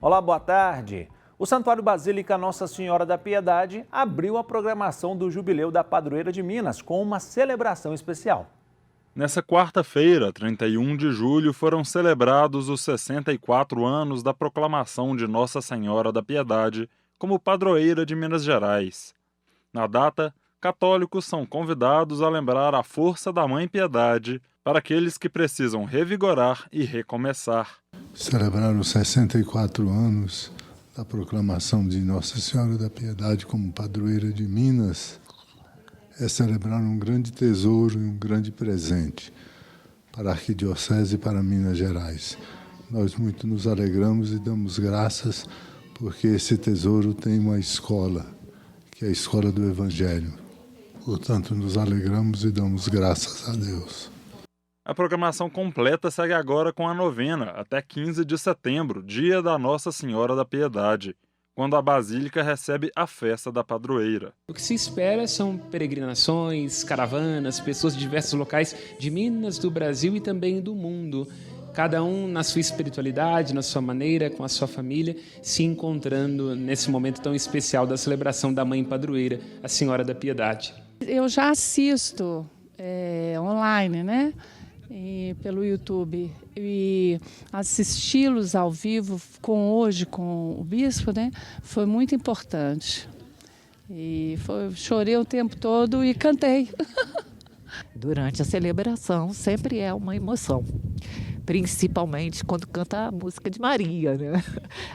Olá, boa tarde. O Santuário Basílica Nossa Senhora da Piedade abriu a programação do Jubileu da Padroeira de Minas com uma celebração especial. Nessa quarta-feira, 31 de julho, foram celebrados os 64 anos da proclamação de Nossa Senhora da Piedade como padroeira de Minas Gerais. Na data, católicos são convidados a lembrar a força da Mãe Piedade para aqueles que precisam revigorar e recomeçar. Celebrar os 64 anos da proclamação de Nossa Senhora da Piedade como padroeira de Minas é celebrar um grande tesouro e um grande presente para a Arquidiocese e para Minas Gerais. Nós muito nos alegramos e damos graças porque esse tesouro tem uma escola, que é a escola do Evangelho. Portanto, nos alegramos e damos graças a Deus. A programação completa segue agora com a novena, até 15 de setembro, dia da Nossa Senhora da Piedade, quando a Basílica recebe a festa da padroeira. O que se espera são peregrinações, caravanas, pessoas de diversos locais de Minas, do Brasil e também do mundo. Cada um na sua espiritualidade, na sua maneira, com a sua família, se encontrando nesse momento tão especial da celebração da Mãe Padroeira, a Senhora da Piedade. Eu já assisto online, né? E pelo YouTube, e assisti-los ao vivo hoje com o bispo, né, foi muito importante. E chorei o tempo todo e cantei. Durante a celebração sempre é uma emoção, principalmente quando canta a música de Maria, né?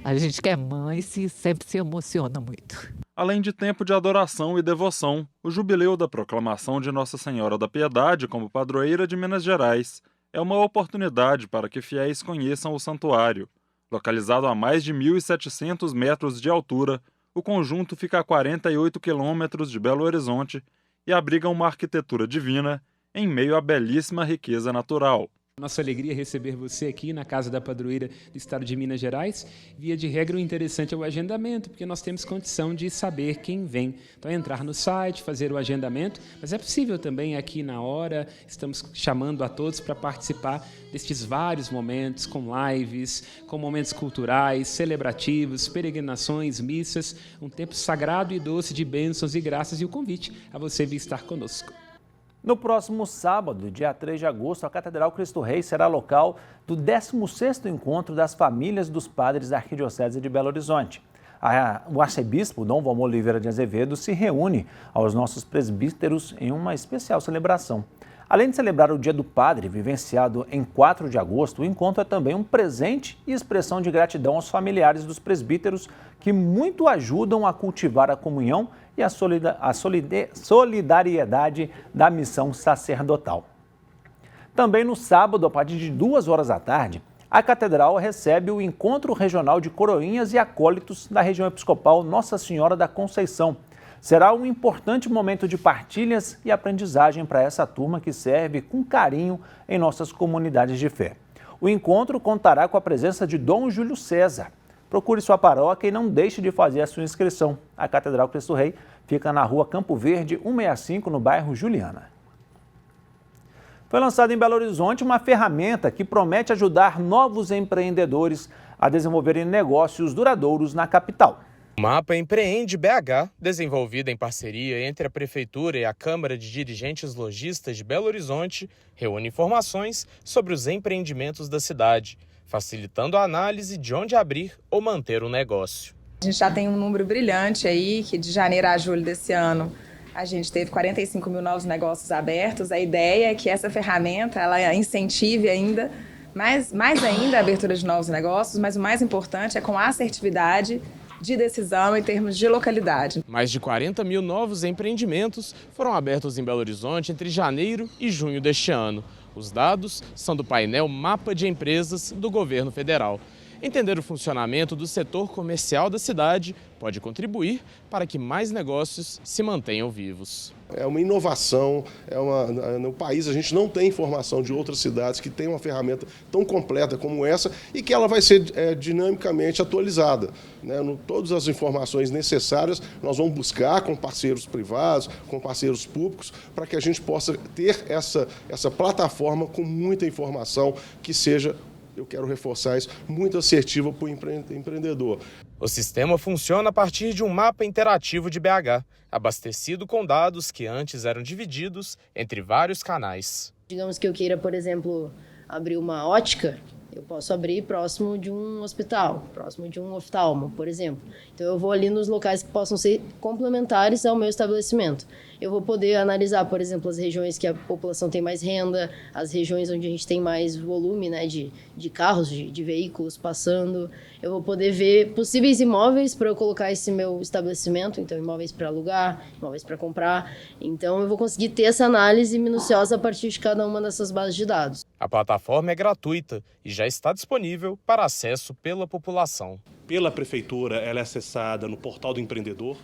A gente que é mãe sempre se emociona muito. Além de tempo de adoração e devoção, o jubileu da proclamação de Nossa Senhora da Piedade como padroeira de Minas Gerais é uma oportunidade para que fiéis conheçam o santuário. Localizado a mais de 1.700 metros de altura, o conjunto fica a 48 quilômetros de Belo Horizonte e abriga uma arquitetura divina em meio à belíssima riqueza natural. Nossa alegria é receber você aqui na Casa da Padroeira do Estado de Minas Gerais. Via de regra, o interessante é o agendamento, porque nós temos condição de saber quem vem. Então, é entrar no site, fazer o agendamento, mas é possível também aqui na hora, estamos chamando a todos para participar destes vários momentos, com lives, com momentos culturais, celebrativos, peregrinações, missas, um tempo sagrado e doce de bênçãos e graças e o convite a você vir estar conosco. No próximo sábado, dia 3 de agosto, a Catedral Cristo Rei será local do 16º Encontro das Famílias dos Padres da Arquidiocese de Belo Horizonte. O arcebispo Dom Valmor Oliveira de Azevedo se reúne aos nossos presbíteros em uma especial celebração. Além de celebrar o Dia do Padre, vivenciado em 4 de agosto, o encontro é também um presente e expressão de gratidão aos familiares dos presbíteros que muito ajudam a cultivar a comunhão e a solidariedade da missão sacerdotal. Também no sábado, a partir de 2 horas da tarde, a Catedral recebe o Encontro Regional de Coroinhas e Acólitos da região episcopal Nossa Senhora da Conceição. Será um importante momento de partilhas e aprendizagem para essa turma que serve com carinho em nossas comunidades de fé. O encontro contará com a presença de Dom Júlio César. Procure sua paróquia e não deixe de fazer a sua inscrição. A Catedral Cristo Rei fica na rua Campo Verde, 165, no bairro Juliana. Foi lançada em Belo Horizonte uma ferramenta que promete ajudar novos empreendedores a desenvolverem negócios duradouros na capital. O Mapa Empreende BH, desenvolvido em parceria entre a Prefeitura e a Câmara de Dirigentes Lojistas de Belo Horizonte, reúne informações sobre os empreendimentos da cidade, facilitando a análise de onde abrir ou manter um negócio. A gente já tem um número brilhante aí, que de janeiro a julho desse ano a gente teve 45 mil novos negócios abertos. A ideia é que essa ferramenta ela incentive ainda, mais ainda a abertura de novos negócios, mas o mais importante é com a assertividade de decisão em termos de localidade. Mais de 40 mil novos empreendimentos foram abertos em Belo Horizonte entre janeiro e junho deste ano. Os dados são do painel Mapa de Empresas do Governo Federal. Entender o funcionamento do setor comercial da cidade pode contribuir para que mais negócios se mantenham vivos. É uma inovação, no país a gente não tem informação de outras cidades que têm uma ferramenta tão completa como essa e que ela vai ser dinamicamente atualizada. Todas as informações necessárias nós vamos buscar com parceiros privados, com parceiros públicos, para que a gente possa ter essa plataforma com muita informação que seja eu quero reforçar isso, muito assertiva para o empreendedor. O sistema funciona a partir de um mapa interativo de BH, abastecido com dados que antes eram divididos entre vários canais. Digamos que eu queira, por exemplo, abrir uma ótica, eu posso abrir próximo de um hospital, próximo de um oftalmo, por exemplo. Então eu vou ali nos locais que possam ser complementares ao meu estabelecimento. Eu vou poder analisar, por exemplo, as regiões que a população tem mais renda, as regiões onde a gente tem mais volume, né, de carros, de veículos passando. Eu vou poder ver possíveis imóveis para eu colocar esse meu estabelecimento, então imóveis para alugar, imóveis para comprar. Então eu vou conseguir ter essa análise minuciosa a partir de cada uma dessas bases de dados. A plataforma é gratuita e já está disponível para acesso pela população. Pela Prefeitura, ela é acessada no portal do empreendedor,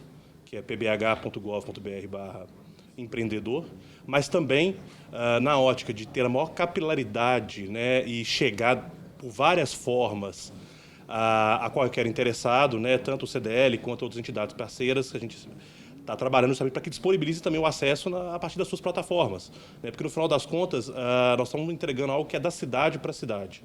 que é pbh.gov.br/empreendedor, mas também na ótica de ter a maior capilaridade, né, e chegar por várias formas a qualquer interessado, né, tanto o CDL quanto outras entidades parceiras que a gente está trabalhando justamente para que disponibilize também o acesso a partir das suas plataformas, né, porque no final das contas nós estamos entregando algo que é da cidade para a cidade.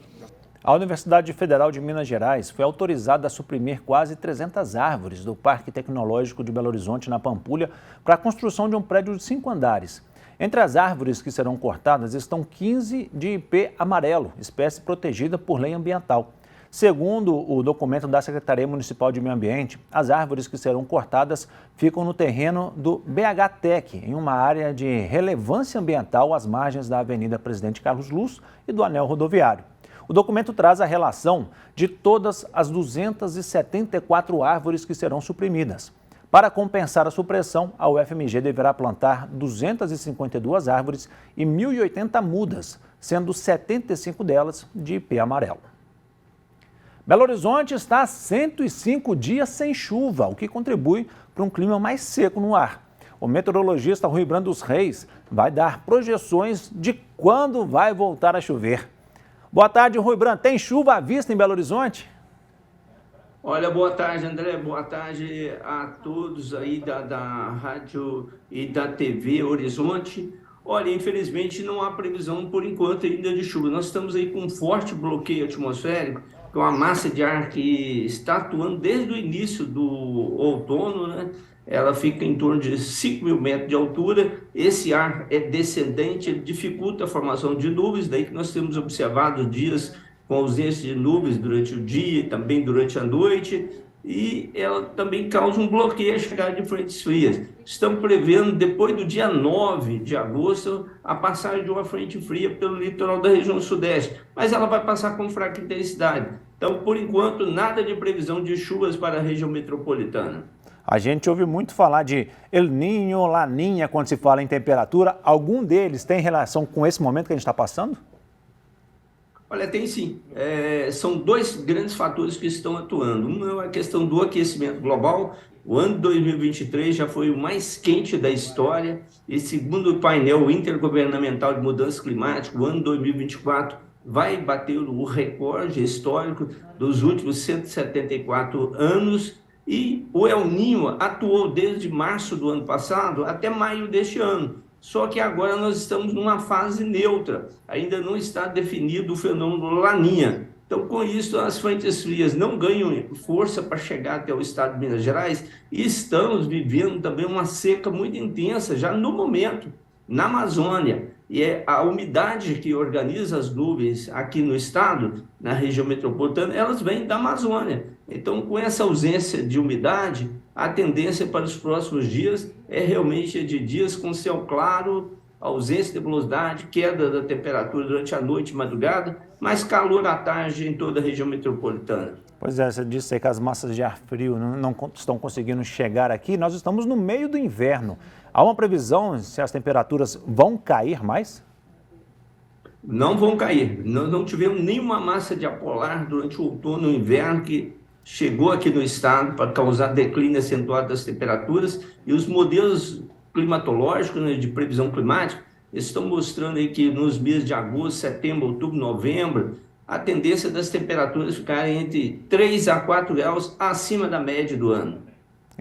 A Universidade Federal de Minas Gerais foi autorizada a suprimir quase 300 árvores do Parque Tecnológico de Belo Horizonte, na Pampulha, para a construção de um prédio de 5 andares. Entre as árvores que serão cortadas estão 15 de ipê amarelo, espécie protegida por lei ambiental. Segundo o documento da Secretaria Municipal de Meio Ambiente, as árvores que serão cortadas ficam no terreno do BH-Tec, em uma área de relevância ambiental às margens da Avenida Presidente Carlos Luz e do Anel Rodoviário. O documento traz a relação de todas as 274 árvores que serão suprimidas. Para compensar a supressão, a UFMG deverá plantar 252 árvores e 1.080 mudas, sendo 75 delas de ipê amarelo. Belo Horizonte está há 105 dias sem chuva, o que contribui para um clima mais seco no ar. O meteorologista Rui Brando dos Reis vai dar projeções de quando vai voltar a chover. Boa tarde, Rui Brando. Tem chuva à vista em Belo Horizonte? Olha, boa tarde, André. Boa tarde a todos aí da rádio e da TV Horizonte. Olha, infelizmente não há previsão por enquanto ainda de chuva. Nós estamos aí com um forte bloqueio atmosférico, com uma massa de ar que está atuando desde o início do outono, né? Ela fica em torno de 5.000 metros de altura. Esse ar é descendente, ele dificulta a formação de nuvens, daí que nós temos observado dias com ausência de nuvens durante o dia e também durante a noite, e ela também causa um bloqueio à chegada de frentes frias. Estamos prevendo, depois do dia 9 de agosto, a passagem de uma frente fria pelo litoral da região sudeste, mas ela vai passar com fraca intensidade. Então, por enquanto, nada de previsão de chuvas para a região metropolitana. A gente ouve muito falar de El Niño, Laninha, quando se fala em temperatura. Algum deles tem relação com esse momento que a gente está passando? Olha, tem sim. São dois grandes fatores que estão atuando. Um é a questão do aquecimento global. O ano de 2023 já foi o mais quente da história. E segundo o painel intergovernamental de mudança climática, o ano 2024 vai bater o recorde histórico dos últimos 174 anos. E o El Niño atuou desde março do ano passado até maio deste ano. Só que agora nós estamos numa fase neutra. Ainda não está definido o fenômeno Laninha. Então, com isso, as frentes frias não ganham força para chegar até o estado de Minas Gerais e estamos vivendo também uma seca muito intensa, já no momento, na Amazônia. E é a umidade que organiza as nuvens aqui no estado, na região metropolitana, elas vêm da Amazônia. Então, com essa ausência de umidade, a tendência para os próximos dias é realmente de dias com céu claro, ausência de nebulosidade, queda da temperatura durante a noite e madrugada, mas calor à tarde em toda a região metropolitana. Pois é, você disse aí que as massas de ar frio não estão conseguindo chegar aqui. Nós estamos no meio do inverno. Há uma previsão se as temperaturas vão cair mais? Não vão cair. Nós não tivemos nenhuma massa de ar polar durante o outono e o inverno que chegou aqui no estado para causar declínio acentuado das temperaturas, e os modelos climatológicos, né, de previsão climática estão mostrando aí que nos meses de agosto, setembro, outubro, novembro, a tendência das temperaturas ficarem entre 3 a 4 graus acima da média do ano.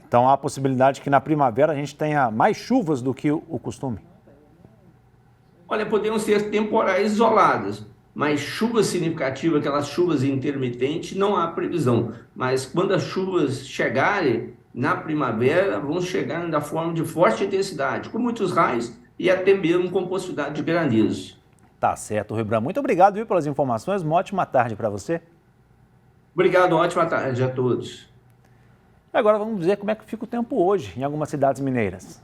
Então há a possibilidade que na primavera a gente tenha mais chuvas do que o costume? Olha, podemos ter temporais isoladas, mas chuva significativa, aquelas chuvas intermitentes, não há previsão. Mas quando as chuvas chegarem na primavera, vão chegar da forma de forte intensidade, com muitos raios e até mesmo com possibilidade de granizo. Tá certo, Ribran. Muito obrigado, viu, pelas informações. Uma ótima tarde para você. Obrigado, ótima tarde a todos. Agora vamos ver como é que fica o tempo hoje em algumas cidades mineiras.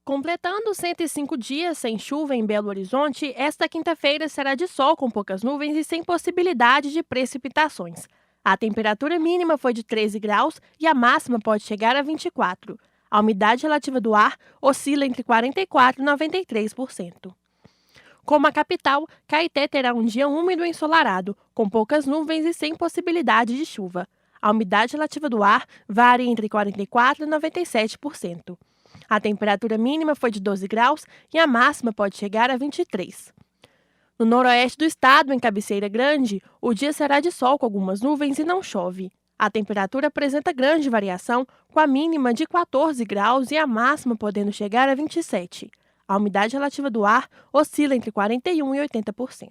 Completando 105 dias sem chuva em Belo Horizonte, esta quinta-feira será de sol com poucas nuvens e sem possibilidade de precipitações. A temperatura mínima foi de 13 graus e a máxima pode chegar a 24. A umidade relativa do ar oscila entre 44% e 93%. Como a capital, Caeté terá um dia úmido e ensolarado, com poucas nuvens e sem possibilidade de chuva. A umidade relativa do ar varia entre 44% e 97%. A temperatura mínima foi de 12 graus e a máxima pode chegar a 23. No noroeste do estado, em Cabeceira Grande, o dia será de sol com algumas nuvens e não chove. A temperatura apresenta grande variação, com a mínima de 14 graus e a máxima podendo chegar a 27. A umidade relativa do ar oscila entre 41% e 80%.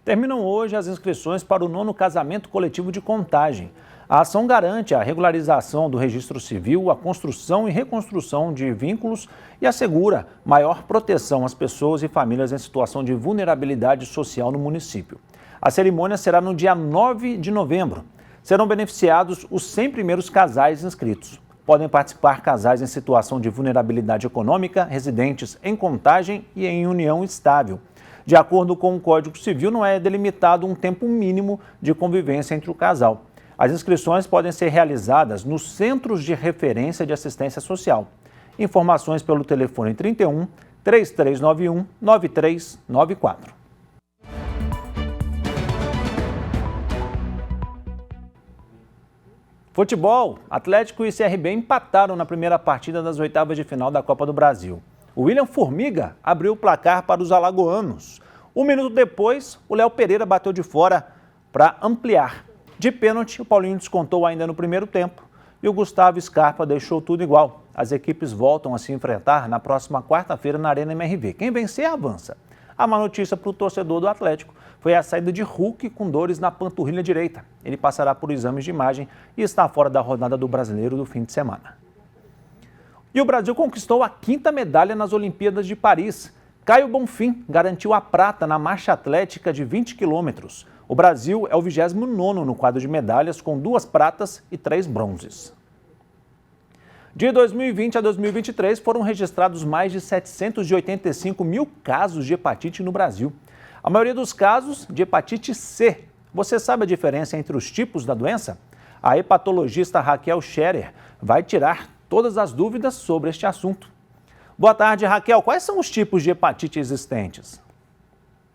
Terminam hoje as inscrições para o 9º casamento coletivo de Contagem. A ação garante a regularização do registro civil, a construção e reconstrução de vínculos e assegura maior proteção às pessoas e famílias em situação de vulnerabilidade social no município. A cerimônia será no dia 9 de novembro. Serão beneficiados os 100 primeiros casais inscritos. Podem participar casais em situação de vulnerabilidade econômica, residentes em Contagem e em união estável. De acordo com o Código Civil, não é delimitado um tempo mínimo de convivência entre o casal. As inscrições podem ser realizadas nos Centros de Referência de Assistência Social. Informações pelo telefone 31 3391 9394. Futebol, Atlético e CRB empataram na primeira partida das oitavas de final da Copa do Brasil. O William Formiga abriu o placar para os alagoanos. Um minuto depois, o Léo Pereira bateu de fora para ampliar. De pênalti, o Paulinho descontou ainda no primeiro tempo e o Gustavo Scarpa deixou tudo igual. As equipes voltam a se enfrentar na próxima quarta-feira na Arena MRV. Quem vencer, avança. A má notícia para o torcedor do Atlético foi a saída de Hulk com dores na panturrilha direita. Ele passará por exames de imagem e está fora da rodada do Brasileiro do fim de semana. E o Brasil conquistou a 5ª medalha nas Olimpíadas de Paris. Caio Bonfim garantiu a prata na marcha atlética de 20 quilômetros. O Brasil é o 29º no quadro de medalhas, com 2 pratas e 3 bronzes. De 2020 a 2023, foram registrados mais de 785 mil casos de hepatite no Brasil. A maioria dos casos de hepatite C. Você sabe a diferença entre os tipos da doença? A hepatologista Raquel Scherer vai tirar todas as dúvidas sobre este assunto. Boa tarde, Raquel. Quais são os tipos de hepatite existentes?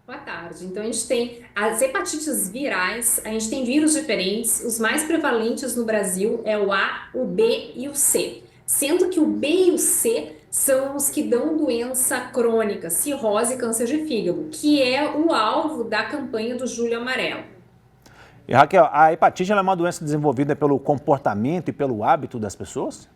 Boa tarde. Então, a gente tem as hepatites virais, a gente tem vírus diferentes. Os mais prevalentes no Brasil é o A, o B e o C. Sendo que o B e o C são os que dão doença crônica, cirrose e câncer de fígado, que é o alvo da campanha do Julho Amarelo. E, Raquel, a hepatite é uma doença desenvolvida pelo comportamento e pelo hábito das pessoas?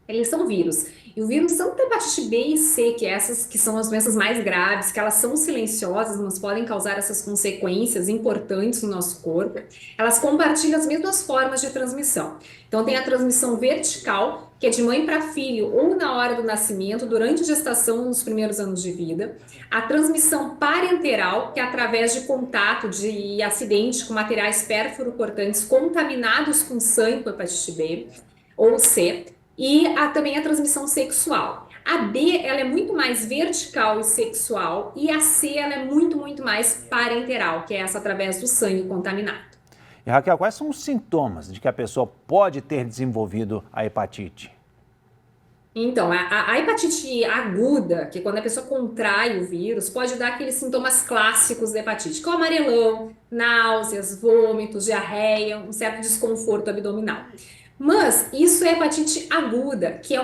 Eles são vírus. E o vírus tanto da hepatite B e C, que essas que são as doenças mais graves, que elas são silenciosas, mas podem causar essas consequências importantes no nosso corpo, elas compartilham as mesmas formas de transmissão. Então tem a transmissão vertical, que é de mãe para filho, ou na hora do nascimento, durante a gestação, nos primeiros anos de vida. A transmissão parenteral, que é através de contato de acidente com materiais pérfuro-cortantes contaminados com sangue com hepatite B ou C. E também a transmissão sexual. A B ela é muito mais vertical e sexual e a C ela é muito mais parenteral, que é essa através do sangue contaminado. E Raquel, quais são os sintomas de que a pessoa pode ter desenvolvido a hepatite? Então, a hepatite aguda, que quando a pessoa contrai o vírus, pode dar aqueles sintomas clássicos da hepatite, como amarelão, náuseas, vômitos, diarreia, um certo desconforto abdominal. Mas isso é hepatite aguda, que é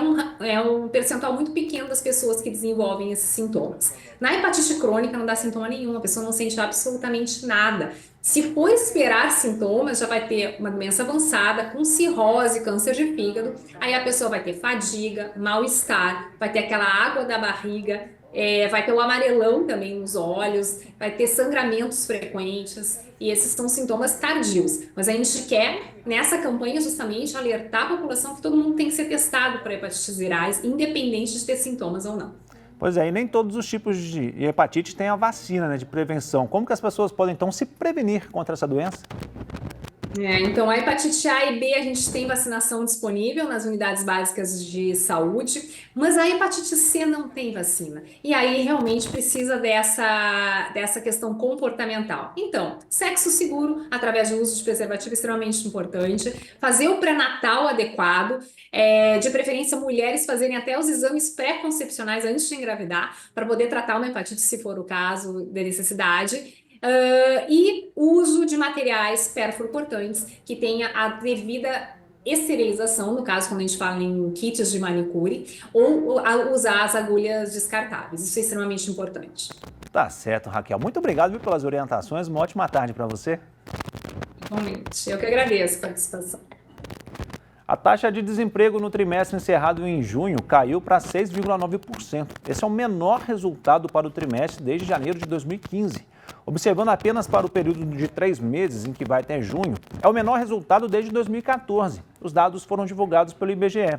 um percentual muito pequeno das pessoas que desenvolvem esses sintomas. Na hepatite crônica não dá sintoma nenhum, a pessoa não sente absolutamente nada. Se for esperar sintomas, já vai ter uma doença avançada, com cirrose, câncer de fígado, aí a pessoa vai ter fadiga, mal-estar, vai ter aquela água da barriga, vai ter o amarelão também nos olhos, vai ter sangramentos frequentes, e esses são sintomas tardios. Mas a gente quer, nessa campanha, justamente alertar a população que todo mundo tem que ser testado para hepatites virais, independente de ter sintomas ou não. Pois é, e nem todos os tipos de hepatite têm a vacina, né, de prevenção. Como que as pessoas podem, então, se prevenir contra essa doença? Então, a hepatite A e B, a gente tem vacinação disponível nas unidades básicas de saúde, mas a hepatite C não tem vacina. E aí, realmente, precisa dessa questão comportamental. Então, sexo seguro, através do uso de preservativo, extremamente importante. Fazer o pré-natal adequado, de preferência, mulheres fazerem até os exames pré-concepcionais antes de engravidar, para poder tratar uma hepatite, se for o caso de necessidade. E uso de materiais perfluorocortantes que tenha a devida esterilização, no caso, quando a gente fala em kits de manicure, ou usar as agulhas descartáveis. Isso é extremamente importante. Tá certo, Raquel. Muito obrigado, viu, pelas orientações. Uma ótima tarde para você. Igualmente. Eu que agradeço a participação. A taxa de desemprego no trimestre encerrado em junho caiu para 6,9%. Esse é o menor resultado para o trimestre desde janeiro de 2015. Observando apenas para o período de 3 meses, em que vai até junho, é o menor resultado desde 2014. Os dados foram divulgados pelo IBGE.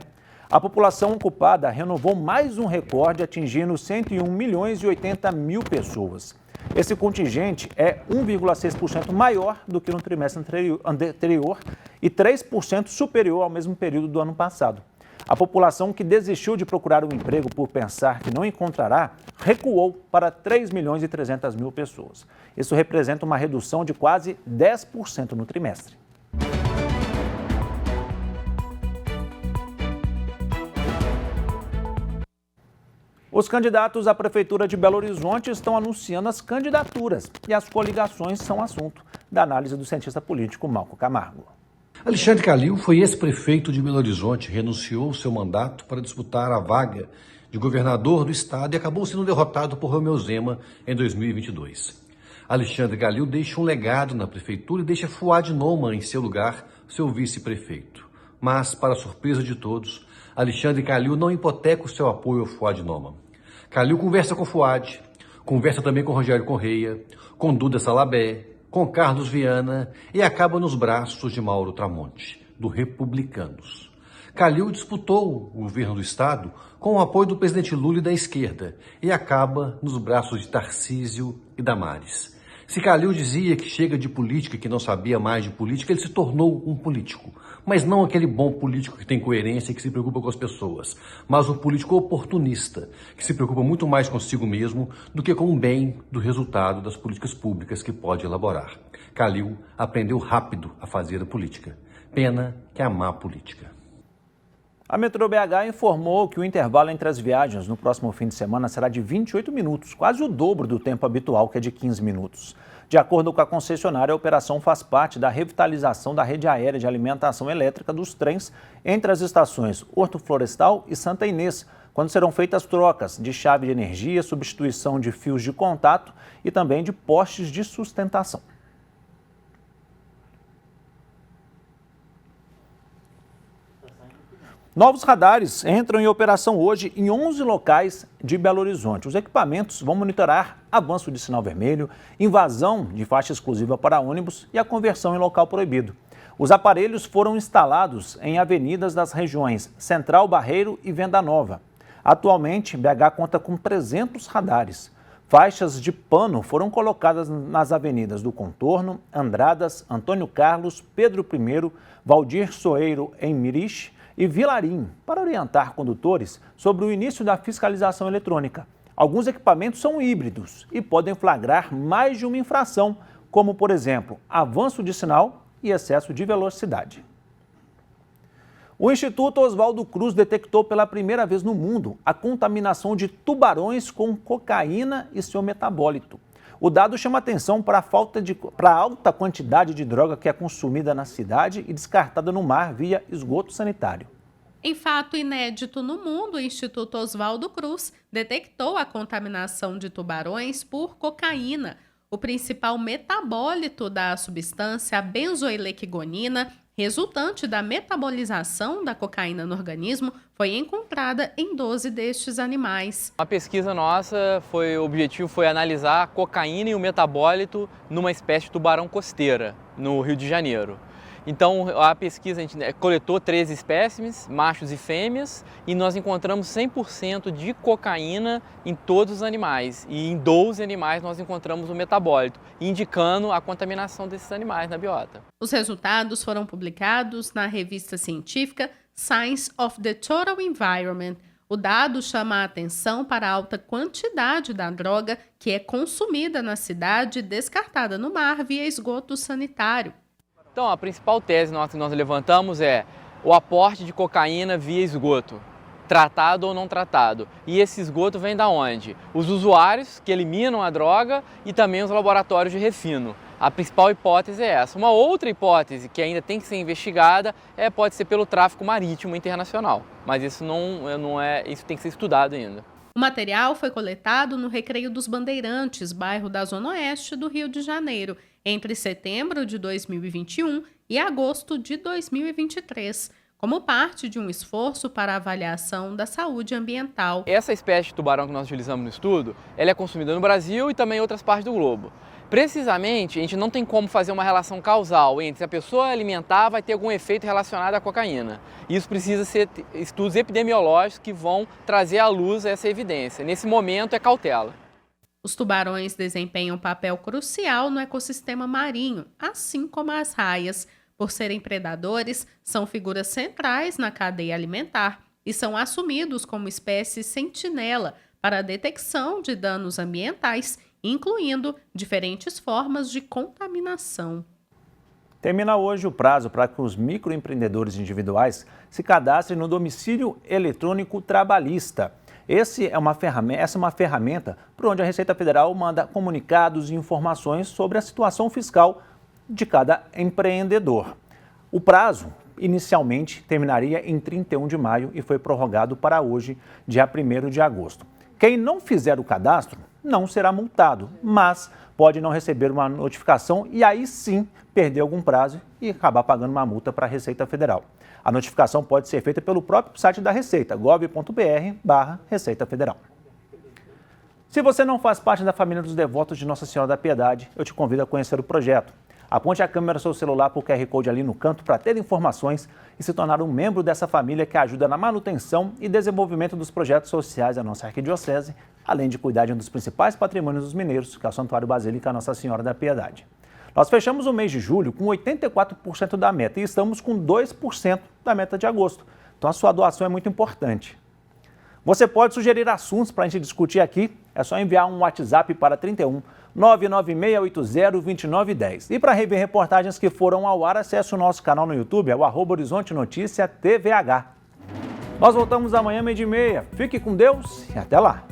A população ocupada renovou mais um recorde, atingindo 101 milhões e 80 mil pessoas. Esse contingente é 1,6% maior do que no trimestre anterior e 3% superior ao mesmo período do ano passado. A população que desistiu de procurar um emprego por pensar que não encontrará recuou para 3 milhões e 300 mil pessoas. Isso representa uma redução de quase 10% no trimestre. Os candidatos à Prefeitura de Belo Horizonte estão anunciando as candidaturas e as coligações são assunto da análise do cientista político Malco Camargo. Alexandre Calil foi ex-prefeito de Belo Horizonte, renunciou ao seu mandato para disputar a vaga de governador do estado e acabou sendo derrotado por Romeu Zema em 2022. Alexandre Calil deixa um legado na prefeitura e deixa Fuad Noman em seu lugar, seu vice-prefeito. Mas, para surpresa de todos, Alexandre Calil não hipoteca o seu apoio ao Fuad Noman. Calil conversa com Fuad, conversa também com Rogério Correia, com Duda Salabé, com Carlos Viana e acaba nos braços de Mauro Tramonte, do Republicanos. Calil disputou o governo do estado com o apoio do presidente Lula e da esquerda e acaba nos braços de Tarcísio e Damares. Se Calil dizia que chega de política, que não sabia mais de política, ele se tornou um político. Mas não aquele bom político que tem coerência e que se preocupa com as pessoas, mas um político oportunista, que se preocupa muito mais consigo mesmo do que com o bem do resultado das políticas públicas que pode elaborar. Calil aprendeu rápido a fazer a política. Pena que é a má política. A Metrô BH informou que o intervalo entre as viagens no próximo fim de semana será de 28 minutos, quase o dobro do tempo habitual, que é de 15 minutos. De acordo com a concessionária, a operação faz parte da revitalização da rede aérea de alimentação elétrica dos trens entre as estações Horto Florestal e Santa Inês, quando serão feitas trocas de chave de energia, substituição de fios de contato e também de postes de sustentação. Novos radares entram em operação hoje em 11 locais de Belo Horizonte. Os equipamentos vão monitorar avanço de sinal vermelho, invasão de faixa exclusiva para ônibus e a conversão em local proibido. Os aparelhos foram instalados em avenidas das regiões Central, Barreiro e Venda Nova. Atualmente, BH conta com 300 radares. Faixas de pano foram colocadas nas avenidas do Contorno, Andradas, Antônio Carlos, Pedro I, Valdir Soeiro em Miriche e Vilarinho, para orientar condutores sobre o início da fiscalização eletrônica. Alguns equipamentos são híbridos e podem flagrar mais de uma infração, como, por exemplo, avanço de sinal e excesso de velocidade. O Instituto Oswaldo Cruz detectou pela primeira vez no mundo a contaminação de tubarões com cocaína e seu metabólito. O dado chama atenção para a alta quantidade de droga que é consumida na cidade e descartada no mar via esgoto sanitário. Em fato inédito no mundo, o Instituto Oswaldo Cruz detectou a contaminação de tubarões por cocaína. O principal metabólito da substância, a benzoilequigonina, resultante da metabolização da cocaína no organismo, foi encontrada em 12 destes animais. A pesquisa nossa, o objetivo foi analisar a cocaína e o metabólito numa espécie de tubarão costeira, no Rio de Janeiro. Então, a pesquisa, a gente coletou 13 espécimes, machos e fêmeas, e nós encontramos 100% de cocaína em todos os animais. E em 12 animais nós encontramos o metabólito, indicando a contaminação desses animais na biota. Os resultados foram publicados na revista científica Science of the Total Environment. O dado chama a atenção para a alta quantidade da droga que é consumida na cidade e descartada no mar via esgoto sanitário. Então, a principal tese que nós levantamos é o aporte de cocaína via esgoto, tratado ou não tratado. E esse esgoto vem da onde? Os usuários que eliminam a droga e também os laboratórios de refino. A principal hipótese é essa. Uma outra hipótese que ainda tem que ser investigada pode ser pelo tráfico marítimo internacional, mas isso isso tem que ser estudado ainda. O material foi coletado no Recreio dos Bandeirantes, bairro da Zona Oeste do Rio de Janeiro, entre setembro de 2021 e agosto de 2023, como parte de um esforço para a avaliação da saúde ambiental. Essa espécie de tubarão que nós utilizamos no estudo, ela é consumida no Brasil e também em outras partes do globo. Precisamente, a gente não tem como fazer uma relação causal entre se a pessoa alimentar vai ter algum efeito relacionado à cocaína. Isso precisa ser estudos epidemiológicos que vão trazer à luz essa evidência. Nesse momento é cautela. Os tubarões desempenham um papel crucial no ecossistema marinho, assim como as raias. Por serem predadores, são figuras centrais na cadeia alimentar e são assumidos como espécie sentinela para a detecção de danos ambientais, incluindo diferentes formas de contaminação. Termina hoje o prazo para que os microempreendedores individuais se cadastrem no domicílio eletrônico trabalhista. Essa é uma ferramenta por onde a Receita Federal manda comunicados e informações sobre a situação fiscal de cada empreendedor. O prazo inicialmente terminaria em 31 de maio e foi prorrogado para hoje, dia 1º de agosto. Quem não fizer o cadastro não será multado, mas pode não receber uma notificação e aí sim perder algum prazo e acabar pagando uma multa para a Receita Federal. A notificação pode ser feita pelo próprio site da Receita, gov.br/Receita Federal. Se você não faz parte da família dos devotos de Nossa Senhora da Piedade, eu te convido a conhecer o projeto. Aponte a câmera do seu celular para o QR Code ali no canto para ter informações e se tornar um membro dessa família que ajuda na manutenção e desenvolvimento dos projetos sociais da nossa arquidiocese, além de cuidar de um dos principais patrimônios dos mineiros, que é o Santuário Basílica Nossa Senhora da Piedade. Nós fechamos o mês de julho com 84% da meta e estamos com 2% da meta de agosto. Então a sua doação é muito importante. Você pode sugerir assuntos para a gente discutir aqui, é só enviar um WhatsApp para 31 996802910. E para rever reportagens que foram ao ar, acesse o nosso canal no YouTube, é o @Horizonte Notícia TVH. Nós voltamos amanhã, 12:30. Fique com Deus e até lá!